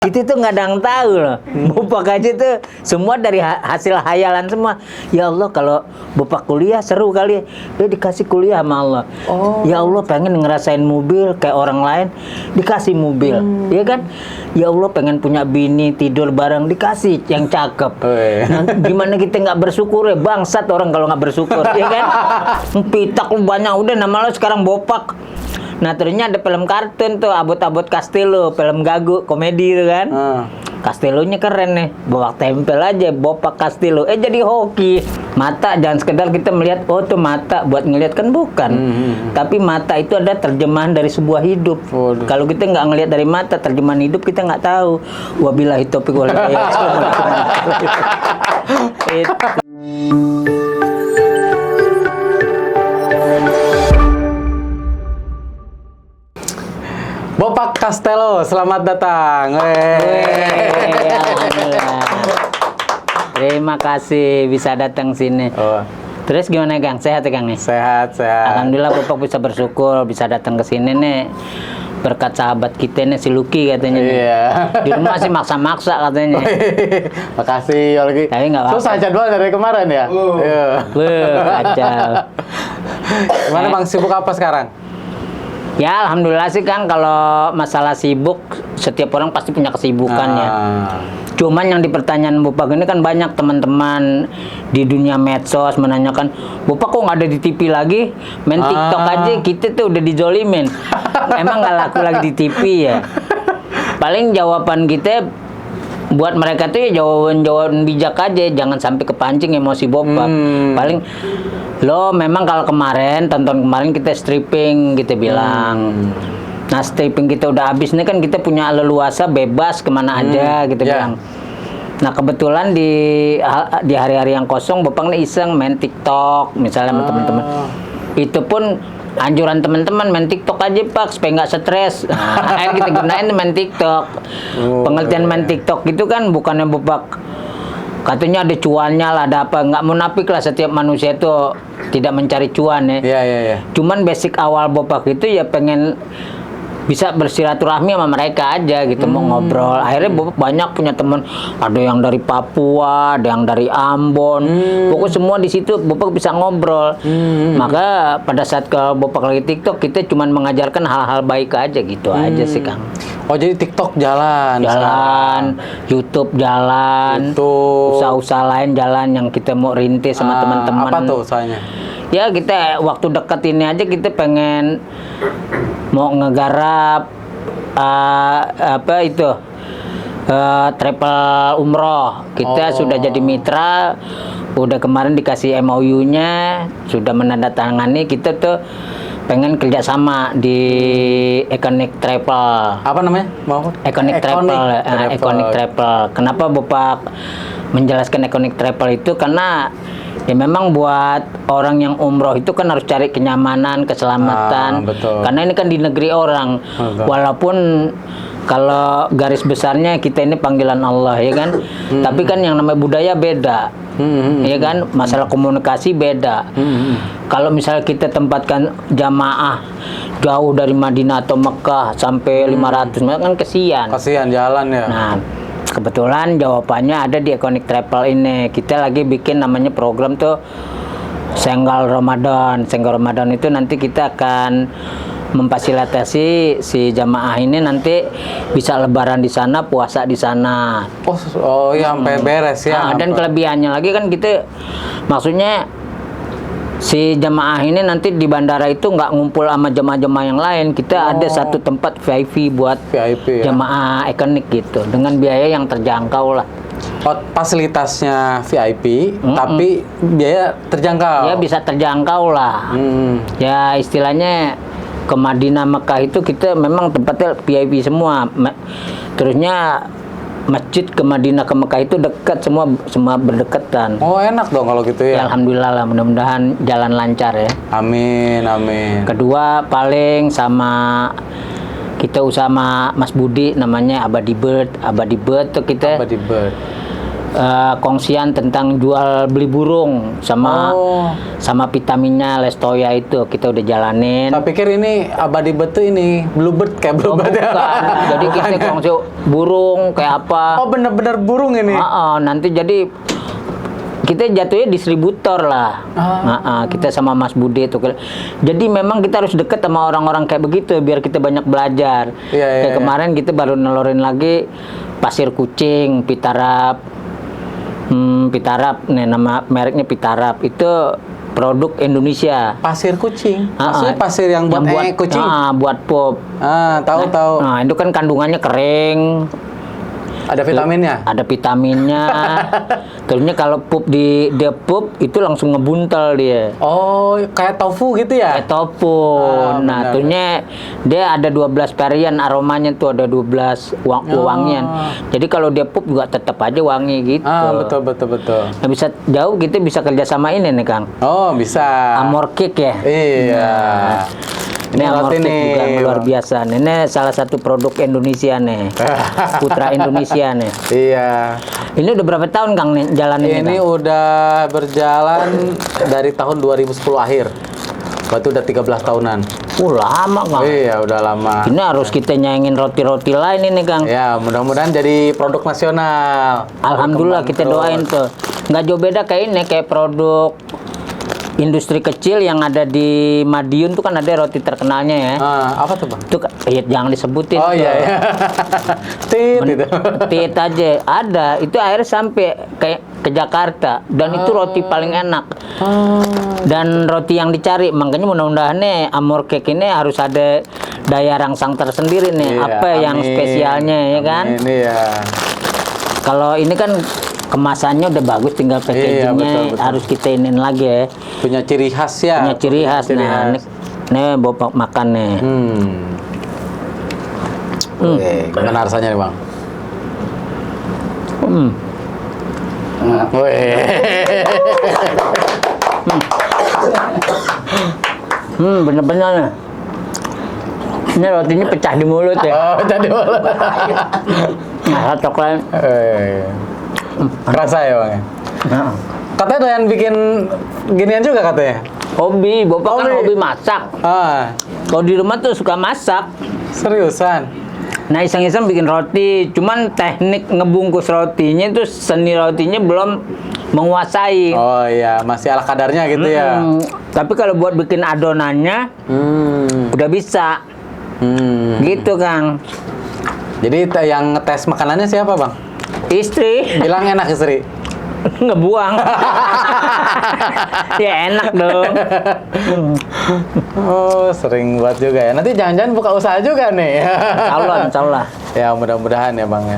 Itu tuh nggak ada yang tahu loh. Bopak aja tuh semua dari hasil hayalan semua. Ya Allah, kalau Bopak kuliah seru kali. Dia dikasih kuliah sama Allah. Ya Allah, pengen ngerasain mobil kayak orang lain, dikasih mobil. Iya kan? Ya Allah, pengen punya bini, tidur bareng, dikasih yang cakep. Nah, gimana kita nggak bersyukur ya? Bangsat orang kalau nggak bersyukur. Iya kan? Pitak lu banyak, udah nama lo sekarang Bopak. Nah, terusnya ada film kartun tuh, Abot-Abot Castello, film gagu, komedi itu kan. Castello-nya keren nih, bawa tempel aja, Bopak Castello. Jadi hoki. Mata, jangan sekedar kita melihat, oh tuh mata, buat ngelihat kan bukan. Tapi mata itu ada terjemahan dari sebuah hidup. Kalau kita nggak ngelihat dari mata, terjemahan hidup kita nggak tahu. Wabillahi taufiq wal hidayah. Bopak Castello, selamat datang. Alhamdulillah. Terima kasih bisa datang sini. Terus gimana Kang? Sehat ya Kang nih? Sehat. Alhamdulillah Bopak bisa bersyukur bisa datang ke sini nih. Berkat sahabat kita nih si Lucky katanya. Iya. Di rumah sih maksa-maksa katanya. Makasih Olgi. Tapi nggak apa-apa. Susah jadwal dari kemarin ya? Iya. Kacau. Gimana Bang, sibuk apa sekarang? Ya alhamdulillah sih Kang, kalau masalah sibuk setiap orang pasti punya kesibukannya. Cuman yang di pertanyaan Bopak ini kan banyak teman-teman di dunia medsos menanyakan, Bopak kok nggak ada di TV lagi? Main TikTok aja kita tuh udah dijolimin. Emang nggak laku lagi di TV ya? Paling jawaban kita buat mereka tuh ya jawaban bijak aja, jangan sampai kepancing emosi Bopak. Paling lo memang kalau tonton kemarin kita stripping kita bilang. Nah stripping kita udah habis nih kan kita punya leluasa bebas kemana aja gitu bilang. Nah kebetulan di hari-hari yang kosong Bopak nih iseng main TikTok misalnya sama teman-teman. Itu pun anjuran teman-teman main TikTok aja Pak supaya nggak stres. Nah, akhirnya kita gunain main TikTok. Pengertian main TikTok itu kan bukannya Bopak katanya ada cuannya lah, ada apa, nggak munafik lah, setiap manusia itu tidak mencari cuan ya. Iya. Cuman basic awal Bopak itu ya pengen bisa bersilaturahmi sama mereka aja gitu, mau ngobrol. Akhirnya Bopak banyak punya teman, ada yang dari Papua, ada yang dari Ambon. Pokoknya semua di situ Bopak bisa ngobrol. Maka pada saat ke Bopak lagi TikTok, kita cuman mengajarkan hal-hal baik aja gitu aja sih Kang. Oh jadi TikTok jalan, YouTube jalan, usaha-usaha lain jalan yang kita mau rintis sama teman-teman. Apa tuh usahanya? Ya kita waktu dekat ini aja kita pengen mau ngegarap travel umroh. Kita sudah jadi mitra, udah kemarin dikasih MOU-nya, sudah menandatangani. Kita tuh pengen kerjasama di Iconic Travel. Apa namanya? Iconic Travel. Kenapa Bopak menjelaskan Iconic Travel itu? Karena ya memang buat orang yang umroh itu kan harus cari kenyamanan, keselamatan. Karena ini kan di negeri orang. Walaupun kalau garis besarnya kita ini panggilan Allah ya kan. Tapi kan yang namanya budaya beda. Ya kan, masalah komunikasi beda. Kalau misalnya kita tempatkan jamaah jauh dari Madinah atau Mekah sampai 500 meter kan kesian jalan ya. Nah kebetulan jawabannya ada di Iconic Travel ini. Kita lagi bikin namanya program tuh Senggal Ramadan. Senggal Ramadan itu nanti kita akan memfasilitasi si jamaah ini nanti bisa lebaran di sana, puasa di sana. Oh ya sampai beres ya. Dan kelebihannya lagi kan kita maksudnya si jamaah ini nanti di bandara itu nggak ngumpul sama jemaah-jemaah yang lain. Kita ada satu tempat VIP buat jamaah Iconic gitu dengan biaya yang terjangkau lah. Fasilitasnya VIP, tapi biaya terjangkau. Ya bisa terjangkau lah. Ya istilahnya ke Madinah Mekah itu kita memang tempatnya VIP semua. Terusnya masjid ke Madinah ke Mekah itu dekat, semua berdekatan. Oh enak dong kalau gitu ya. Alhamdulillah lah, mudah-mudahan jalan lancar ya. Amin. Kedua paling sama kita usaha sama Mas Budi namanya Abadi Bird tuh kita. kongsian tentang jual beli burung sama vitaminnya Lestoya itu kita udah jalanin. Saya pikir ini Abadi Betu ini Bluebird kayak Bluebird ya. Bukan. Jadi kita kongsi burung kayak apa. Oh bener-bener burung ini. Nanti jadi kita jatuhnya distributor lah. Kita sama Mas Bude itu. Jadi memang kita harus deket sama orang-orang kayak begitu biar kita banyak belajar. Kayak kemarin kita baru nelorin lagi pasir kucing, Pitarap. Pitarap, nih nama mereknya Pitarap. Itu produk Indonesia. Pasir kucing. Maksudnya pasir yang buat kucing. Buat pup. Tahu. Nah, itu kan kandungannya kering. Ada vitaminnya? Ada vitaminnya. Terusnya kalau dia pup itu langsung ngebuntel dia. Oh, kayak tofu gitu ya? Kayak tofu. Nah, terusnya dia ada 12 varian aromanya tuh, ada 12 wangian. Jadi kalau dia pup juga tetap aja wangi gitu. Betul. Nah, bisa jauh kita bisa kerja sama ini nih, Kang. Oh, bisa. Amor Cake ya? Iya. Nah, ini Amor Cake juga luar biasa. Ini salah satu produk Indonesia nih. Putra Indonesia nih. Iya. Ini udah berapa tahun Kang nih jalan ini? Ini udah berjalan dari tahun 2010 akhir. Berarti udah 13 tahunan. Lama Kang. Iya, udah lama. Ini harus kita nyaingin roti-roti lain ini Kang. Ya, mudah-mudahan jadi produk nasional. Alhamdulillah kita doain tuh. Nggak jauh beda kayak ini, kayak produk industri kecil yang ada di Madiun tuh kan ada roti terkenalnya ya. Apa tuh Bang? Itu jangan disebutin. Oh iya. Tit itu. Tit aja ada. Itu akhirnya sampai kayak ke Jakarta dan itu roti paling enak. Dan roti yang dicari, makanya mudah-mudahan nih Amor Cake ini harus ada daya rangsang tersendiri nih. Apa yang spesialnya ya kan? Ini ya. Kalau ini kan kemasannya udah bagus, tinggal packagingnya harus kita iniin lagi ya. Punya ciri khas ya. Punya ciri khas. Nih bapak makan nih. Gimana rasanya nih Bang? Bener-bener nih. Ini rotinya pecah di mulut ya. Pecah di mulut. Nah, coklat. Rasa ya Bang? Katanya doyan bikin ginian juga katanya? Hobi, bapak kan hobi masak. Kalau di rumah tuh suka masak. Seriusan? Nah, iseng-iseng bikin roti. Cuman teknik ngebungkus rotinya itu seni rotinya belum menguasai. Oh iya, masih ala kadarnya gitu ya. Tapi kalau buat bikin adonannya udah bisa. Gitu Kang. Jadi yang ngetes makanannya siapa Bang? Istri. Bilang enak istri. Ngebuang. Ya enak dong. Oh, sering buat juga ya. Nanti jangan-jangan buka usaha juga nih. Insya Allah. Ya, mudah-mudahan ya Bang ya.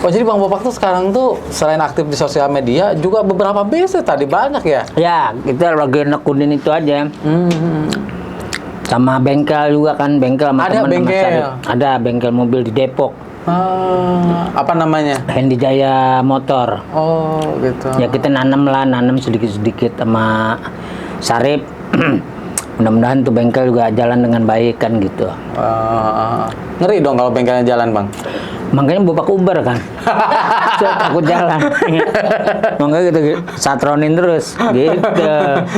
Oh, jadi Bang Bopak tuh sekarang tuh selain aktif di sosial media juga beberapa bisnis tadi banyak ya? Ya, kita lagi nekunin itu aja. Sama bengkel juga kan, bengkel sama ada teman. bengkel. Ada bengkel mobil di Depok. Apa namanya? Hendi Jaya Motor. Oh, gitu. Ya kita nanam sedikit-sedikit sama Sarip. Mudah-mudahan tuh bengkel juga jalan dengan baik kan gitu. Ngeri dong kalau bengkelnya jalan Bang. Makanya bapak Uber kan. Takut jalan. Makanya gitu satronin terus gitu.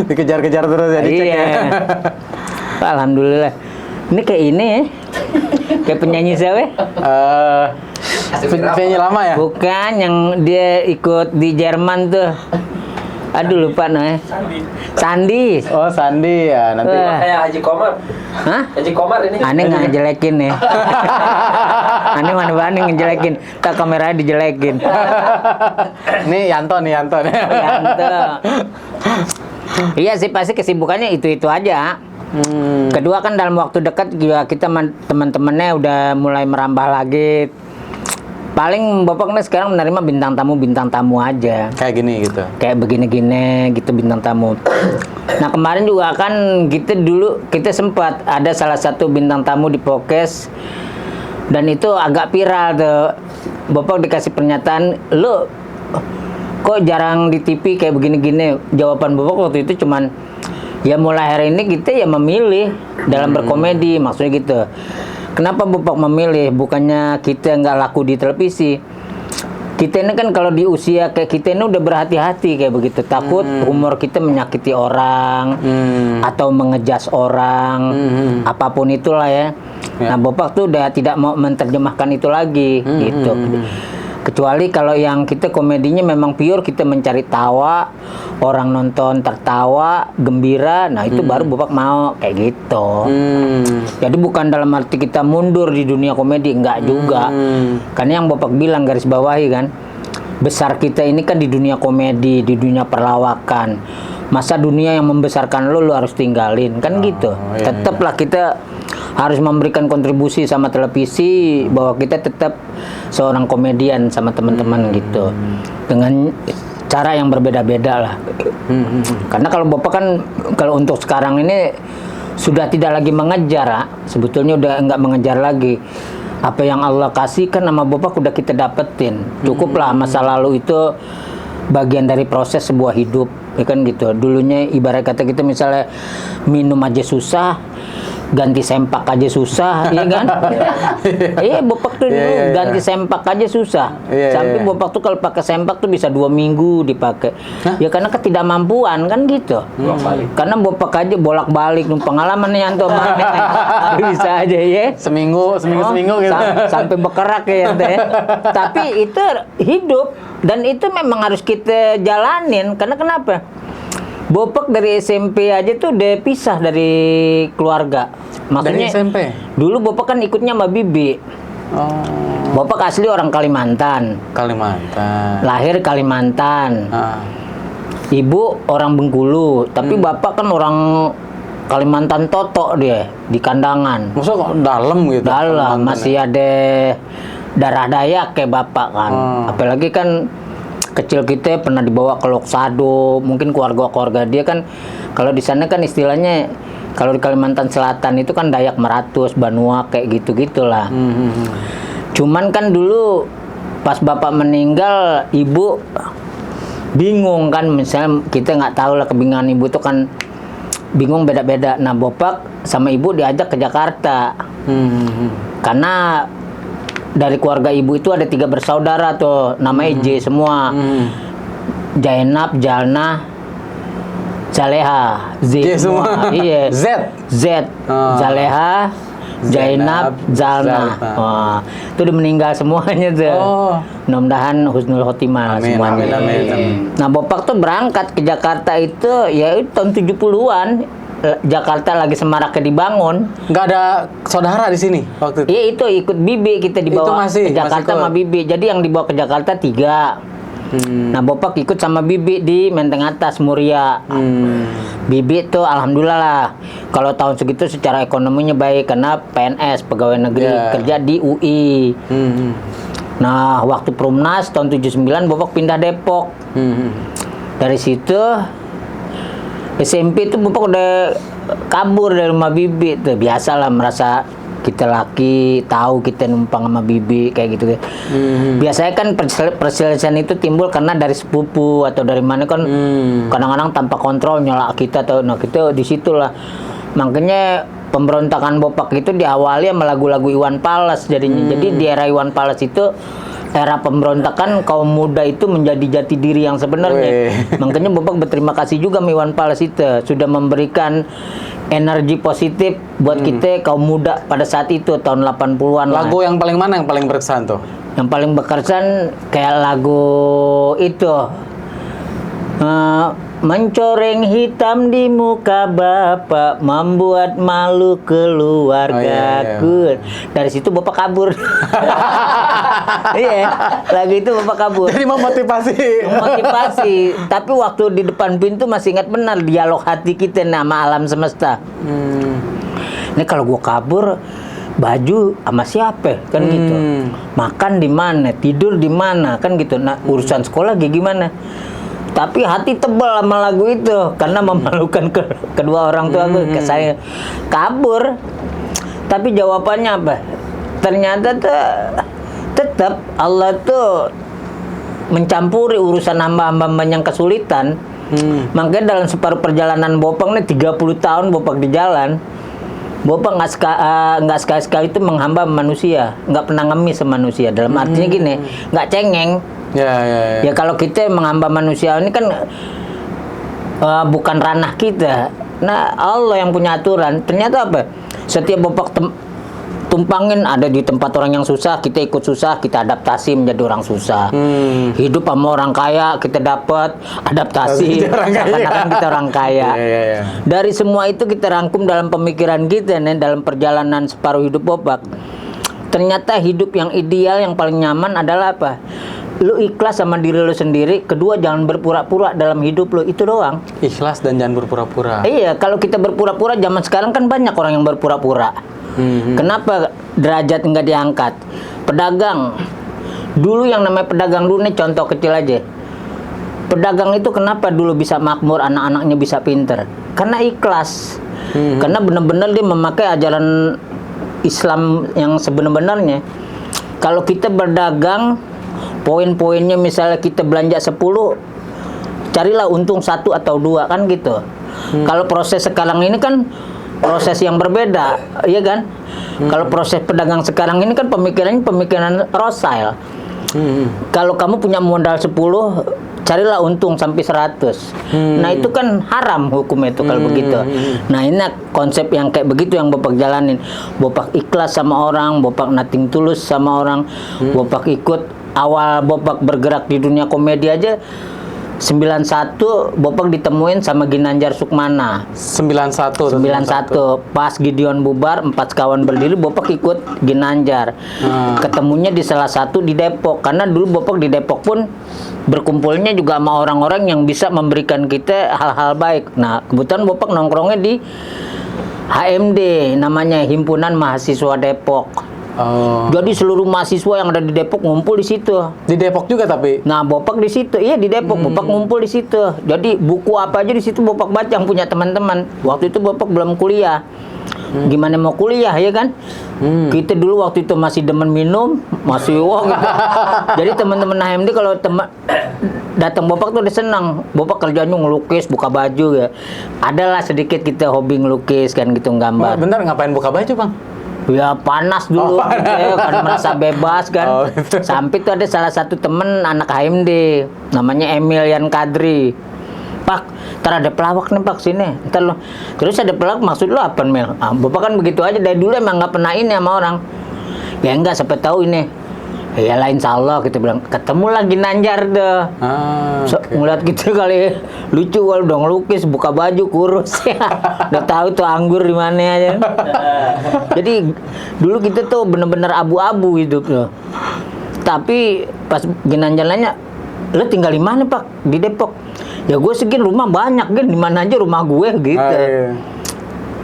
Dikejar-kejar terus ya dicek. Iya. Alhamdulillah. Ini kayak ini ya. Kayak penyanyi siapa? Penyanyi lama ya? Bukan, yang dia ikut di Jerman tuh. Aduh lupa namanya. Sandi. Oh, Sandi ya nanti. Kayak Haji Komar. Hah? Haji Komar ini. Aneh nggak ngejelekin nih. Aneh mana ngejelekin. Tak kameranya dijelekin. Nih Yanto. Yanto. Iya sih pasti kesibukannya itu aja. Kedua kan dalam waktu dekat juga kita teman-temannya udah mulai merambah lagi. Paling bapak nih sekarang menerima bintang tamu aja. Kayak gini gitu. Kayak begini-gini gitu bintang tamu. Nah kemarin juga kan kita sempat ada salah satu bintang tamu di Pokes dan itu agak viral tuh. Bapak dikasih pernyataan, lo kok jarang di TV kayak begini-gini. Jawaban bapak waktu itu cuman, ya mulai hari ini kita ya memilih dalam berkomedi, maksudnya gitu. Kenapa bapak memilih? Bukannya kita nggak laku di televisi. kita ini kan kalau di usia kayak kita ini udah berhati-hati kayak begitu, takut humor kita menyakiti orang atau mengejas orang, apapun itulah ya. Nah, Bopak tuh udah tidak mau menerjemahkan itu lagi gitu. Kecuali kalau yang kita komedinya memang pure, kita mencari tawa, orang nonton tertawa, gembira, nah itu baru Bopak mau kayak gitu. Jadi bukan dalam arti kita mundur di dunia komedi, enggak juga. Karena yang Bopak bilang garis bawahi kan, besar kita ini kan di dunia komedi, di dunia perlawakan. Masa dunia yang membesarkan lu harus tinggalin, kan gitu. Tetaplah kita harus memberikan kontribusi sama televisi, bahwa kita tetap seorang komedian sama teman-teman gitu, dengan cara yang berbeda-beda lah. Karena kalau Bapak kan kalau untuk sekarang ini sudah tidak lagi mengejar, sebetulnya udah nggak mengejar lagi. Apa yang Allah kasih kan sama Bapak udah kita dapetin, cukuplah. Masa lalu itu bagian dari proses sebuah hidup, ya kan gitu. Dulunya ibarat kata kita misalnya minum aja susah, ganti sempak aja susah, iya kan? Iya, Bopak tuh dulu ganti sempak aja susah. Sampai Bopak tuh kalau pakai sempak tuh bisa 2 minggu dipakai. Ya karena ketidakmampuan kan gitu. Karena Bopak aja bolak-balik, pengalaman nih antum bisa aja ya. Seminggu gitu. Sampai bekerak ya teh. Tapi itu hidup dan itu memang harus kita jalanin. Karena kenapa? Bopak dari SMP aja tuh udah pisah dari keluarga. Maksudnya Dari SMP? Dulu Bopak kan ikutnya sama Bibi. Bopak asli orang Kalimantan. Lahir Kalimantan. Ibu orang Bengkulu, tapi bapak kan orang Kalimantan Toto dia, di Kandangan. Maksudnya kok dalam gitu? Dalam, masih ada darah Dayak kayak bapak kan. Apalagi kan kecil kita pernah dibawa ke Loksado, mungkin keluarga-keluarga dia kan, kalau di sana kan istilahnya, kalau di Kalimantan Selatan itu kan Dayak Meratus, Banua, kayak gitu-gitulah. Cuman kan dulu pas bapak meninggal, ibu bingung kan, misalnya kita nggak tahu lah, kebingungan ibu itu kan bingung beda-beda. Nah, Bopak sama ibu diajak ke Jakarta. Karena dari keluarga ibu itu ada 3 bersaudara tuh, namanya J semua. Jainab, Jalna, Zaleha. Z semua. Iya. Z. Zaleha, Jainab, Jalna. Wah, itu udah meninggal semuanya tuh. Mudah-mudahan husnul khotimah semuanya. Amin. Nah, Bopak tuh berangkat ke Jakarta itu ya tahun 70-an. Jakarta lagi semaraknya dibangun. Nggak ada saudara di sini waktu itu? Iya, itu ikut Bibi, kita dibawa ke Jakarta sama Bibi. Jadi yang dibawa ke Jakarta 3. Nah, Bopak ikut sama Bibi di Menteng Atas, Muria. Bibi tuh alhamdulillah lah, kalau tahun segitu secara ekonominya baik karena PNS, pegawai negeri, kerja di UI. Nah, waktu Prumnas tahun 79 Bopak pindah Depok. Dari situ SMP itu Bapak udah kabur dari rumah Bibi tuh. Biasalah, merasa kita laki, tahu kita numpang sama Bibi kayak gitu. Biasanya kan perselisihan itu timbul karena dari sepupu atau dari mana kan, kadang-kadang tanpa kontrol nyolak kita atau nah kita di situlah. Makanya pemberontakan Bopak itu diawali sama lagu-lagu Iwan Fals jadinya. Jadi di era Iwan Fals itu era pemberontakan kaum muda itu menjadi jati diri yang sebenarnya. Makanya Bopak berterima kasih juga sama Iwan Fals itu sudah memberikan energi positif buat kita kaum muda pada saat itu tahun 80-an lah. Lagu yang paling mana yang paling berkesan tuh? Yang paling berkesan kayak lagu itu mencoreng hitam di muka bapak, membuat malu keluargaku. Dari situ Bapak kabur. Iya, lagu itu Bapak kabur. Jadi Memotivasi. Tapi waktu di depan pintu masih ingat benar dialog hati kita nama alam semesta. Ini kalau gua kabur, baju sama siapa kan gitu, makan di mana, tidur di mana kan gitu. Nah, urusan sekolah gimana? Tapi hati tebal sama lagu itu karena memalukan kedua orang tua gue, ke saya kabur. Tapi jawabannya apa? Ternyata tuh tetap Allah tuh mencampuri urusan hamba-hamba yang kesulitan. Makanya dalam separuh perjalanan Bopak nih 30 tahun Bopak di jalan, Bopak nggak sekali-sekali itu menghamba manusia, nggak pernah ngemis sama manusia. Dalam artinya gini, nggak cengeng. Ya. Ya kalau kita menghamba manusia ini kan bukan ranah kita. Nah, Allah yang punya aturan. Ternyata apa? Setiap Bapak tumpangin ada di tempat orang yang susah, kita ikut susah, kita adaptasi menjadi orang susah. Hidup sama orang kaya, kita dapat adaptasi, seakan-akan kita orang kaya. Ya. Dari semua itu kita rangkum dalam pemikiran kita nih, dalam perjalanan separuh hidup Bopak. Ternyata hidup yang ideal, yang paling nyaman adalah apa? Lu ikhlas sama diri lu sendiri. Kedua, jangan berpura-pura dalam hidup lu. Itu doang. Ikhlas dan jangan berpura-pura. Iya, kalau kita berpura-pura, zaman sekarang kan banyak orang yang berpura-pura. Kenapa derajat nggak diangkat? Pedagang. Dulu yang namanya pedagang dulu nih, contoh kecil aja. Pedagang itu kenapa dulu bisa makmur, anak-anaknya bisa pinter? Karena ikhlas. Karena benar-benar dia memakai ajaran Islam yang sebenar-benarnya. Kalau kita berdagang, poin-poinnya misalnya kita belanja 10, carilah untung 1 atau 2 kan gitu. Kalau proses sekarang ini kan proses yang berbeda, iya kan? Kalau proses pedagang sekarang ini kan pemikiran Rosail. Kalau kamu punya modal 10, carilah untung sampai 100. Nah, itu kan haram hukum itu kalau begitu. Nah, ini konsep yang kayak begitu yang Bapak jalanin. Bapak ikhlas sama orang, Bapak nothing tulus sama orang, Bapak ikut. Awal Bapak bergerak di dunia komedi aja 91 Bapak ditemuin sama Ginanjar Sukmana. 91. Pas Gideon bubar, 4 sekawan berdiri, Bapak ikut Ginanjar. Ketemunya di salah satu di Depok, karena dulu Bapak di Depok pun berkumpulnya juga sama orang-orang yang bisa memberikan kita hal-hal baik. Nah, kebetulan Bapak nongkrongnya di HMD, namanya Himpunan Mahasiswa Depok. Jadi seluruh mahasiswa yang ada di Depok ngumpul di situ. Di Depok juga tapi. Nah, Bapak di situ, iya di Depok, Bapak ngumpul di situ. Jadi buku apa aja di situ Bapak baca yang punya teman-teman. Waktu itu Bapak belum kuliah. Gimana mau kuliah ya kan? Kita dulu waktu itu masih demen minum, masih wah gitu. Jadi teman-teman HMD kalau datang Bapak tuh udah senang. Bapak kerjanya ngelukis, buka baju ya. Adalah sedikit kita hobi ngelukis kan gitu, gambar. Bentar, ngapain buka baju, Bang? Ya panas dulu, gitu ya, kan merasa bebas kan. Gitu. Sampai tuh ada salah satu temen anak HMD, namanya Emilian Kadri. Pak, ntar ada pelawak nih Pak sini. Ntar lo, terus ada pelawak maksud lo apa Mel? Bapak kan begitu aja dari dulu emang nggak pernah ini sama orang. Ya enggak, siapa tahu ini. Ya lain Allah kita bilang ketemu lagi Ginanjar deh. Ngeliat gitu kali lucu kalau udah ngelukis buka baju kurus ya. Udah tahu tuh anggur di mana aja. Jadi dulu kita tuh bener-bener abu-abu hidup tuh. Tapi pas Ginanjar nanya, "Lo tinggal di mana Pak?" "Di Depok." "Ya gue segini rumah banyak Gin, di mana aja rumah gue gitu."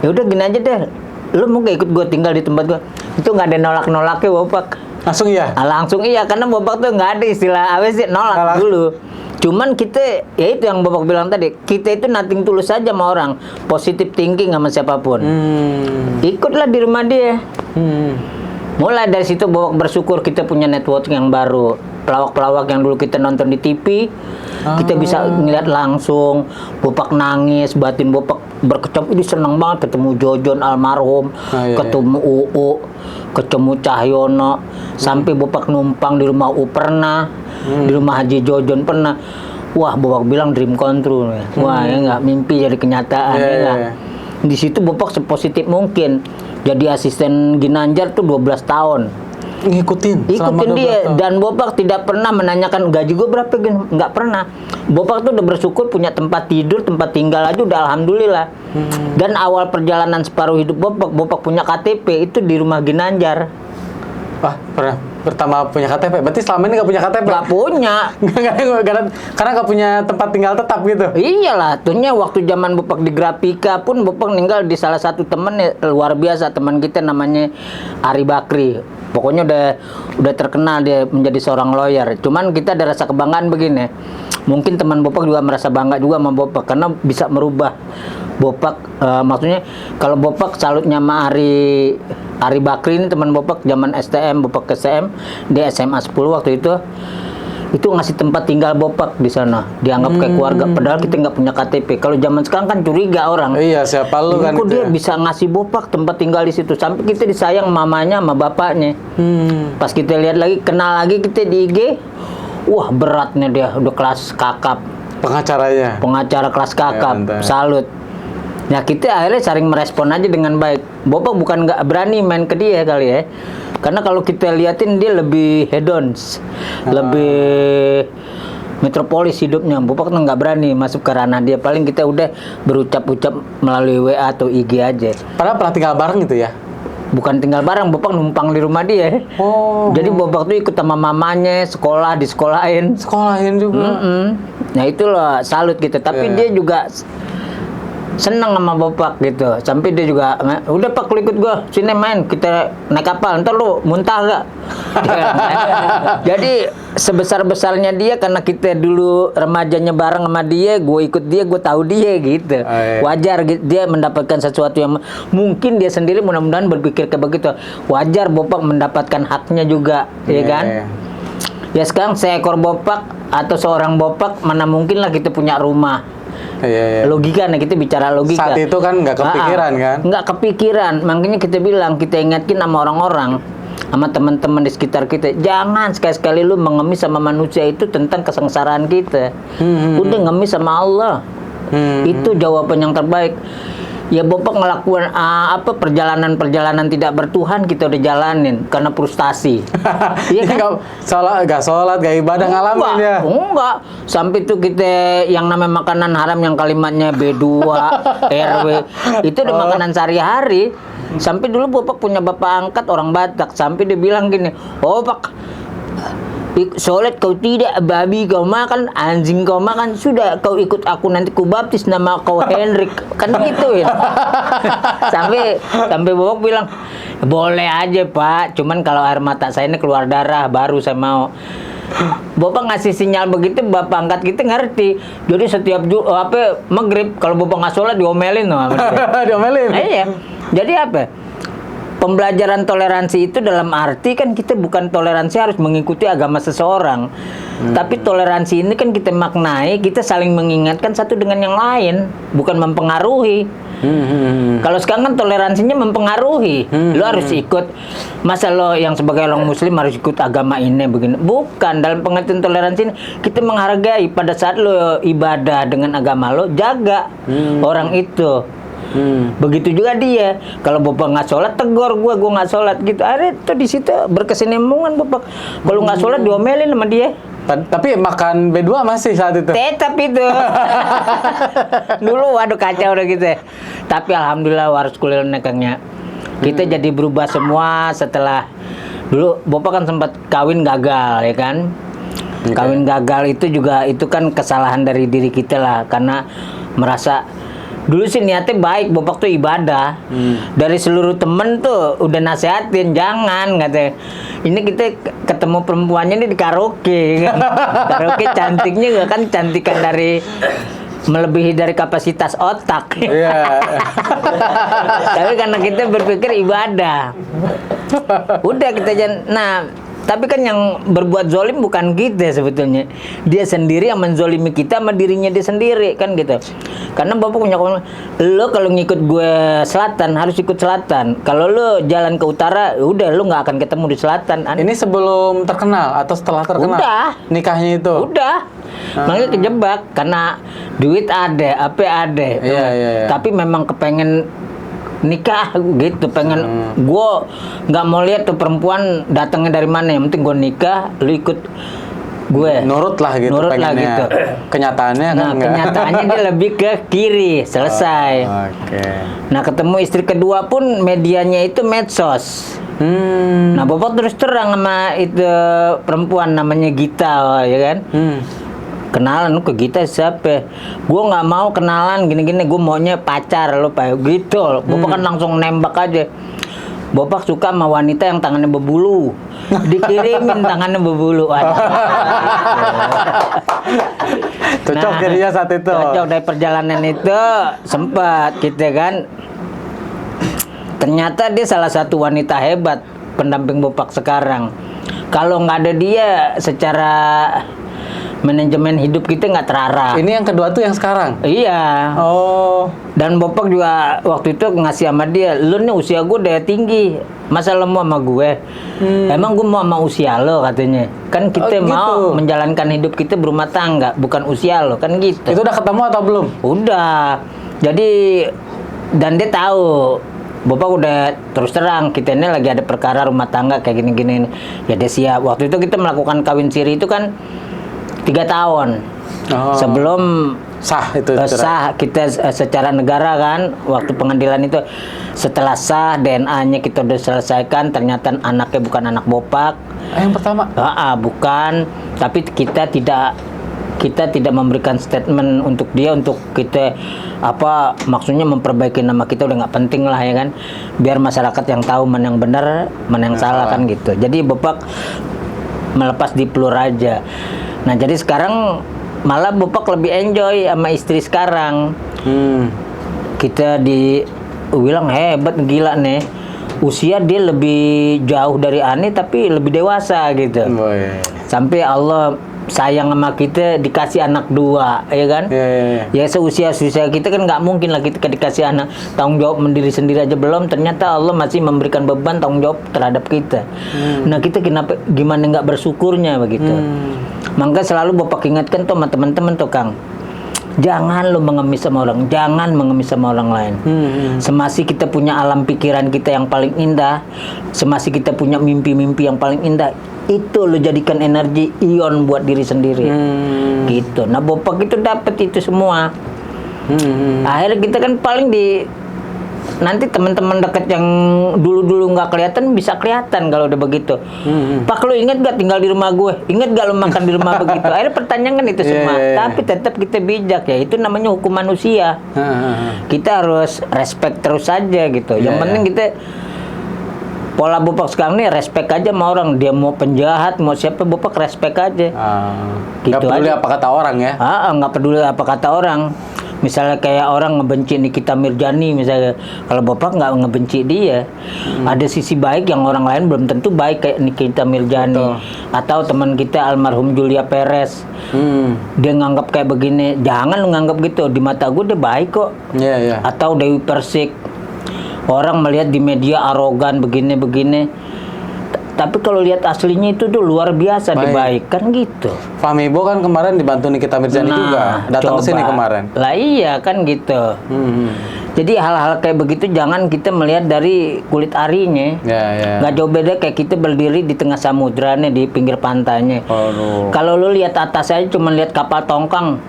Ya udah gini aja deh. "Lo mau gak ikut gue tinggal di tempat gue?" Itu nggak ada nolak-nolaknya Bapak. Langsung iya? Langsung iya, karena Bapak tuh nggak ada istilah apa sih nolak dulu. Cuman kita, ya itu yang Bapak bilang tadi, kita itu nothing tulus saja sama orang, positive thinking sama siapapun. Ikutlah di rumah dia. Mulai dari situ Bapak bersyukur kita punya networking yang baru. Pelawak-pelawak yang dulu kita nonton di TV, kita bisa ngeliat langsung. Bapak nangis, batin Bapak berkecamuk, ini seneng banget ketemu Jojon almarhum, ketemu UU, ketemu Cahyono, sampai Bapak numpang di rumah UU pernah, di rumah Haji Jojon pernah. Wah, Bapak bilang dream come true. Wah, ya enggak, mimpi jadi kenyataan. Ya enggak. Di situ Bapak sepositif mungkin. Jadi asisten Ginanjar tuh 12 tahun. Ikutin dia tahun. Dan Bapak tidak pernah menanyakan gaji gue berapa, nggak pernah. Bapak tuh udah bersyukur punya tempat tidur, tempat tinggal aja udah alhamdulillah. Dan awal perjalanan separuh hidup Bapak punya KTP itu di rumah Ginanjar. Wah, pernah pertama punya KTP. Berarti selama ini nggak punya KTP? Nggak punya. Karena nggak punya tempat tinggal tetap gitu. Iyalah, tuhnya waktu zaman Bapak di Grafika pun Bapak tinggal di salah satu teman luar biasa, teman kita namanya Ari Bakri. Pokoknya udah terkenal dia menjadi seorang lawyer. Cuman kita ada rasa kebanggaan begini. Mungkin teman Bapak juga merasa bangga juga sama Bapak karena bisa merubah Bapak. Maksudnya kalau Bapak salutnya sama Ari Bakri ini teman Bapak zaman STM, Bapak ke STM, dia SMA 10 waktu itu ngasih tempat tinggal Bapak di sana, dianggap kayak keluarga. Padahal kita nggak punya KTP. Kalau zaman sekarang kan curiga orang. Iya, siapa lu kan? Kok dia bisa ngasih Bapak tempat tinggal di situ? Sampai kita disayang mamanya sama bapaknya. Pas kita lihat lagi, kenal lagi kita di IG. Wah beratnya dia, udah kelas kakap. Pengacara kelas kakap, salut. Nah kita akhirnya saling merespon aja dengan baik. Bapak bukan nggak berani main ke dia kali ya. Karena kalau kita liatin dia lebih hedons, lebih metropolis hidupnya. Bapak kan nggak berani masuk ke ranah dia. Paling kita udah berucap-ucap melalui WA atau IG aja. Padahal pernah tinggal bareng gitu ya? Bukan tinggal bareng, Bapak numpang di rumah dia. Jadi Bapak tuh ikut sama mamanya, sekolah, disekolahin. Sekolahin juga? Nah itulah salut gitu. Tapi dia juga senang sama Bapak gitu. Sampai dia juga, udah Pak ikut gua, sini main, kita naik kapal, ntar lu muntah gak? Jadi sebesar-besarnya dia, karena kita dulu remajanya bareng sama dia, gue ikut dia, gue tahu dia gitu. Wajar gitu, dia mendapatkan sesuatu yang mungkin dia sendiri mudah-mudahan berpikir kayak begitu. Wajar Bapak mendapatkan haknya juga, ya kan? Ya sekarang seekor Bapak atau seorang Bapak, mana mungkin lah kita punya rumah. Logika nih, kita bicara logika. Saat itu kan nggak kepikiran kan? Nggak kepikiran, makanya kita bilang, kita ingatkan sama orang-orang, sama teman-teman di sekitar kita, jangan sekali-sekali lu mengemis sama manusia itu tentang kesengsaraan kita. Udah ngemis sama Allah. Itu jawaban yang terbaik. Ya Bapak ngelakuin perjalanan-perjalanan tidak bertuhan kita udah jalanin karena frustasi. Iya kan? Gak sholat, gak ibadah, ngalamin ya? Enggak. Sampai tuh kita yang namanya makanan haram yang kalimatnya B2, RW, itu udah makanan sehari-hari. Sampai dulu Bapak punya bapak angkat orang Batak, sampai dia bilang gini, "Oh Pak, sholat kau tidak, babi kau makan, anjing kau makan, sudah kau ikut aku nanti ku baptis nama kau Henrik." Kan gitu ya. sampai Bapak bilang, "Boleh aja Pak, cuman kalau air mata saya ini keluar darah baru saya mau." Bapak ngasih sinyal begitu, bapak angkat kita ngerti. Jadi setiap maghrib kalau Bapak nggak sholat diomelin loh. Diomelin? Iya. Jadi apa? Pembelajaran toleransi itu dalam arti kan kita bukan toleransi harus mengikuti agama seseorang. Tapi toleransi ini kan kita maknai, kita saling mengingatkan satu dengan yang lain, bukan mempengaruhi. Kalau sekarang kan toleransinya mempengaruhi. Lo harus ikut, masa lo yang sebagai orang muslim harus ikut agama ini begini. Bukan, dalam pengertian toleransi ini kita menghargai pada saat lo ibadah dengan agama lo, jaga orang itu. Begitu juga dia. Kalau Bapak nggak sholat, tegur gue nggak sholat gitu. Ada tuh di situ berkesinambungan Bapak. Kalau nggak sholat diomelin sama dia. Tapi makan B2 masih saat itu? Tetap itu. Dulu waduh kacau udah gitu. Tapi alhamdulillah waras kulil nekangnya. Kita jadi berubah semua setelah dulu Bapak kan sempat kawin gagal ya kan. Kawin gagal itu juga itu kan kesalahan dari diri kita lah, karena merasa dulu sih niatnya baik, Bapak tuh ibadah. Dari seluruh temen tuh udah nasehatin, jangan katanya. Ini kita ketemu perempuannya ini di karaoke kan. Karaoke cantiknya gak kan, cantikan dari melebihi dari kapasitas otak. Tapi karena kita berpikir ibadah. Udah kita jangan. Nah, tapi kan yang berbuat zolim bukan kita sebetulnya. Dia sendiri yang menzolimi kita sama dirinya dia sendiri kan gitu. Karena Bapak punya komitmen, lo kalau ngikut gue selatan harus ikut selatan. Kalau lo jalan ke utara, udah lo nggak akan ketemu di selatan. Ini sebelum terkenal atau setelah terkenal? Udah. Nikahnya itu? Udah. Makanya kejebak karena duit ada, apa ada. Iya. Tapi memang kepengen nikah gitu, pengen gue nggak mau lihat tuh perempuan datangnya dari mana, yang penting gue nikah, lu ikut gue, nurut lah gitu, pengennya. Kenyataannya kan kenyataannya dia lebih ke kiri, selesai. Nah ketemu istri kedua pun medianya itu medsos. Nah Bapak terus terang sama itu perempuan namanya Gita ya kan. Kenalan lu ke Gita siapa? Gue nggak mau kenalan gini-gini, gue maunya pacar lo pak gitu. Bapak kan langsung nembak aja. Bapak suka sama wanita yang tangannya berbulu, dikirimin tangannya berbulu. Cocok jadinya saat itu. Cocok dari perjalanan itu sempat gitu kan. Ternyata dia salah satu wanita hebat pendamping Bapak sekarang. Kalau nggak ada dia secara manajemen hidup kita nggak terarah. Ini yang kedua tuh yang sekarang. Iya. Oh. Dan Bopak juga waktu itu ngasih sama dia, lu nih usia gue udah tinggi, masa lu mau sama gue? Emang gue mau sama usia lo katanya. Kan kita mau gitu. menjalankan hidup kita berumah tangga, bukan usia lo, kan gitu. Itu udah ketemu atau belum? Udah. Jadi dan dia tahu Bapak udah terus terang kita ini lagi ada perkara rumah tangga kayak gini-gini. Ya dia siap. Waktu itu kita melakukan kawin siri itu kan 3 tahun. Sebelum sah itu sah kita secara negara kan, waktu pengadilan itu setelah sah DNA-nya kita udah selesaikan, ternyata anaknya bukan anak Bopak. Yang pertama? Bukan, tapi kita tidak memberikan statement untuk dia, untuk kita maksudnya memperbaiki nama kita udah nggak penting lah ya kan, biar masyarakat yang tahu mana yang benar mana yang salah kan gitu. Jadi Bopak melepas di Plur aja. Nah jadi sekarang malah Bopak lebih enjoy sama istri sekarang. Kita bilang hebat, gila nih, usia dia lebih jauh dari Ani tapi lebih dewasa gitu. Sampai Allah sayang sama kita dikasih anak 2, ya kan? Ya seusia kita kan nggak mungkin lah kita dikasih anak, tanggung jawab mendiri sendiri aja belum, ternyata Allah masih memberikan beban tanggung jawab terhadap kita. Nah kita gimana nggak bersyukurnya begitu? Maka selalu Bapak ingatkan tuh sama teman-teman tuh Kang, jangan lo mengemis sama orang, jangan mengemis sama orang lain. Semasih kita punya alam pikiran kita yang paling indah, semasih kita punya mimpi-mimpi yang paling indah, itu lo jadikan energi ion buat diri sendiri. Gitu. Nah Bopak itu dapat itu semua. Akhirnya kita kan paling nanti teman-teman dekat yang dulu-dulu nggak kelihatan bisa kelihatan kalau udah begitu. Pak, lu inget gak tinggal di rumah gue? Inget gak lu makan di rumah begitu? Akhirnya pertanyaan kan itu semua. Tapi tetap kita bijak ya. Itu namanya hukum manusia. Kita harus respect terus saja gitu. Yang penting kita pola Bopak sekarang nih respect aja sama orang. Dia mau penjahat, mau siapa, Bopak respect aja. Gitu nggak peduli apa kata orang ya? Nggak peduli apa kata orang. Misalnya kayak orang ngebenci Nikita Mirjani misalnya, kalau Bapak nggak ngebenci dia, ada sisi baik yang orang lain belum tentu baik kayak Nikita Mirjani. Atau teman kita almarhum Julia Perez, dia nganggap kayak begini, jangan lu nganggap gitu, di mata gue dia baik kok. Atau Dewi Persik, orang melihat di media arogan begini-begini, tapi kalau lihat aslinya itu tuh luar biasa baik kan gitu. Fahmibo kan kemarin dibantu Nikita Mirjani juga, datang ke sini kemarin. Lah iya kan gitu. Jadi hal-hal kayak begitu jangan kita melihat dari kulit arinya. Nggak jauh beda kayak kita berdiri di tengah samudra nih, di pinggir pantainya. Kalau lu lihat atas aja cuma lihat kapal tongkang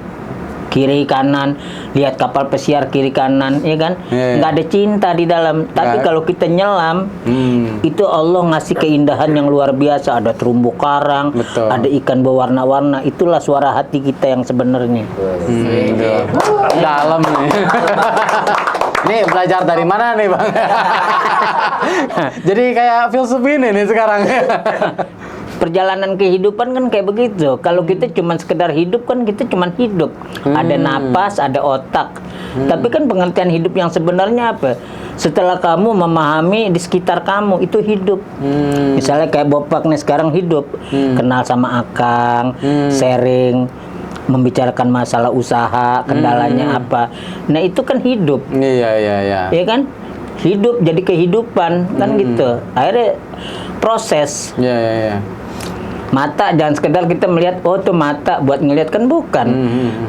kiri kanan, lihat kapal pesiar kiri kanan, ya kan? Nggak ada cinta di dalam. Tapi kalau kita nyelam, itu Allah ngasih keindahan yang luar biasa. Ada terumbu karang, ada ikan berwarna-warna. Itulah suara hati kita yang sebenarnya. Dalam nih. Nih belajar dari mana nih Bang? Jadi kayak filsuf ini nih sekarang. Perjalanan kehidupan kan kayak begitu. Kalau kita cuma sekedar hidup kan kita cuma hidup. Ada napas, ada otak. Tapi kan pengertian hidup yang sebenarnya apa? Setelah kamu memahami di sekitar kamu itu hidup. Misalnya kayak Bopak nih sekarang hidup, kenal sama Akang, sharing, membicarakan masalah usaha, kendalanya apa. Nah itu kan hidup. Iya kan? Hidup jadi kehidupan kan gitu. Akhirnya proses. Mata jangan sekedar kita melihat, oh tuh mata buat ngelihat, kan bukan.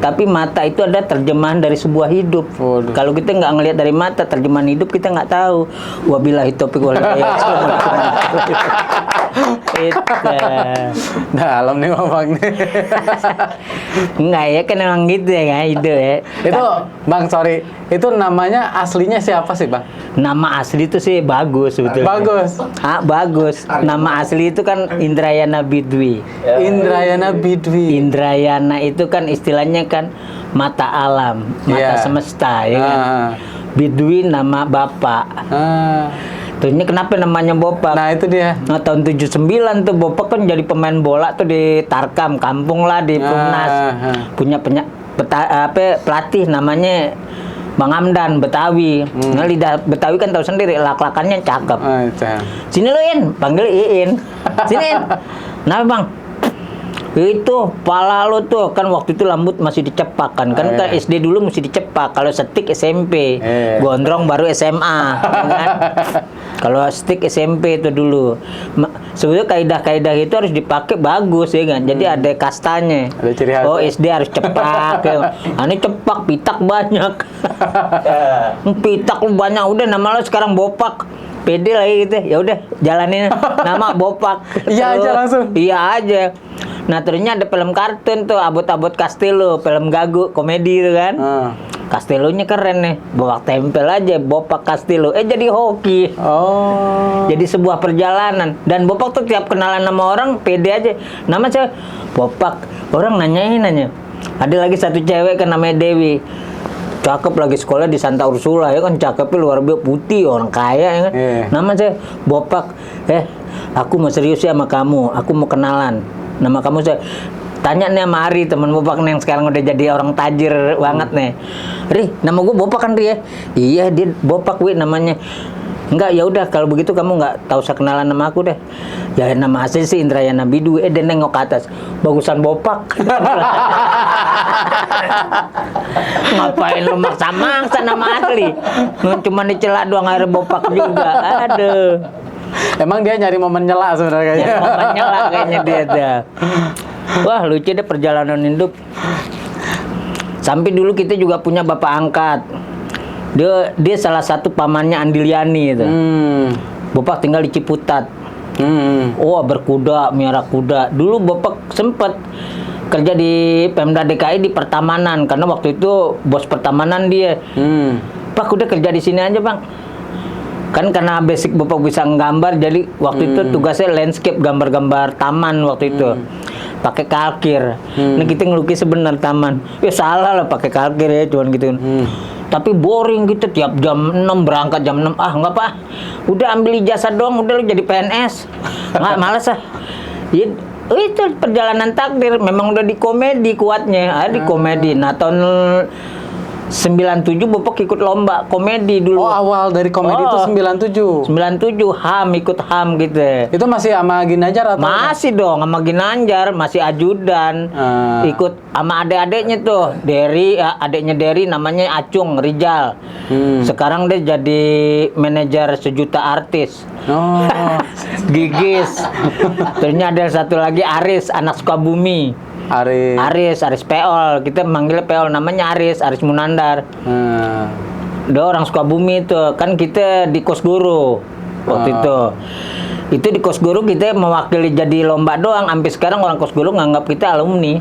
Tapi mata itu ada terjemahan dari sebuah hidup. Kalau kita nggak ngelihat dari mata, terjemahan hidup kita nggak tahu. Wabillahi taufiq wal hidayah. Dalam nih Bang nih. Enggak ya, kan emang gitu ya kan itu ya. Itu Bang, sorry, itu namanya aslinya siapa sih Bang? Nama asli itu sih bagus sebetulnya. Bagus. Bagus. Nama asli itu kan Indrayana Bidwi. Indrayana Bidwi. Indrayana itu kan istilahnya kan mata alam, mata semesta ya kan. Bidwi nama bapak. Terusnya kenapa namanya Bopak? Nah itu dia. Nah tahun 79 tuh Bopak kan jadi pemain bola tuh di Tarkam, kampung lah di Pumnas. Punya pelatih namanya Bang Amdan Betawi. Nah lidah Betawi kan tahu sendiri, lak-lakannya cakep. Sini lu In, panggil Iin. Sini In. Kenapa Bang? Itu pala lo tuh kan waktu itu rambut masih dicepak kan kan SD dulu mesti dicepak, kalau setik SMP, gondrong baru SMA ya kan? Kalau stick SMP itu dulu. Sebenarnya kaidah-kaidah itu harus dipakai bagus ya kan. Jadi ada kastanya. Ada ciri khas. Oh, SD harus cepak ya. Ini cepak pitak banyak. Pitak lu banyak udah nama lo sekarang Bopak. Pede lagi gitu. Ya udah jalanin nama Bopak. Iya aja langsung. Iya aja. Nah, terusnya ada film kartun tuh, Abot-Abot Castello, film gagu, komedi itu kan. Castello-nya keren nih, bawa tempel aja Bopak Castello. Jadi hoki. Oh. Jadi sebuah perjalanan. Dan Bopak tuh tiap kenalan sama orang, pede aja. Nama saya Bopak. Orang nanya. Ada lagi satu cewek kan namanya Dewi. Cakep lagi sekolah di Santa Ursula ya kan, cakepnya luar biasa, putih, orang kaya ya kan. Nama saya Bopak. Aku mau serius ya sama kamu. Aku mau kenalan. Nama kamu saya tanya nih sama Ari, temen Bopak nih yang sekarang udah jadi orang tajir banget nih. Ri, nama gue Bopak kan Ri ya? Iya, dia Bopak Wi namanya. Enggak, ya udah kalau begitu kamu nggak tahu usah kenalan nama aku deh. Ya nama asli sih Indrayana Bidu. Dia nengok ke atas. Bagusan Bopak. Ngapain lu maksa-maksa nama asli? Cuma dicela doang akhirnya Bopak juga. Aduh. Emang dia nyari momen nyela sebenarnya kayaknya. Momen nyela kayaknya dia ada. Wah, lucu deh perjalanan hidup. Sampai dulu kita juga punya bapak angkat. Dia salah satu pamannya Andiliani itu. Bapak tinggal di Ciputat. Oh, berkuda, miara kuda. Dulu bapak sempat kerja di Pemda DKI di pertamanan karena waktu itu bos pertamanan dia. Pak, udah kerja di sini aja, Bang. Kan karena basic bapak bisa nggambar, jadi waktu itu tugasnya landscape, gambar-gambar taman waktu itu. Pakai kalkir. Nah, kita ngelukis sebenar taman. Ya salah lah pakai kalkir ya, cuman gitu. Tapi boring gitu, tiap jam 6 berangkat jam 6. Enggak Pak. Udah ambil ijazah doang, udah lu jadi PNS. Nggak, malas ah. Ya, itu perjalanan takdir, memang udah di komedi kuatnya. Di komedi. Nah, tahun 97 Bapak ikut lomba komedi dulu. Oh, awal dari komedi itu 97. 97 ikut HAM gitu. Itu masih sama Ginanjar atau? Masih dong sama Ginanjar, masih ajudan. Ikut sama adik-adiknya tuh. Adiknya Derry namanya Acung Rijal. Sekarang dia jadi manajer sejuta artis. Gigis. Ternyata ada satu lagi Aris, anak Sukabumi. Aris Peol, kita manggilnya Peol, namanya Aris Munandar. Dia orang Sukabumi itu, kan kita di Kosguru waktu itu. Itu di Kosguru kita mewakili jadi lomba doang, sampai sekarang orang Kosguru nganggap kita alumni.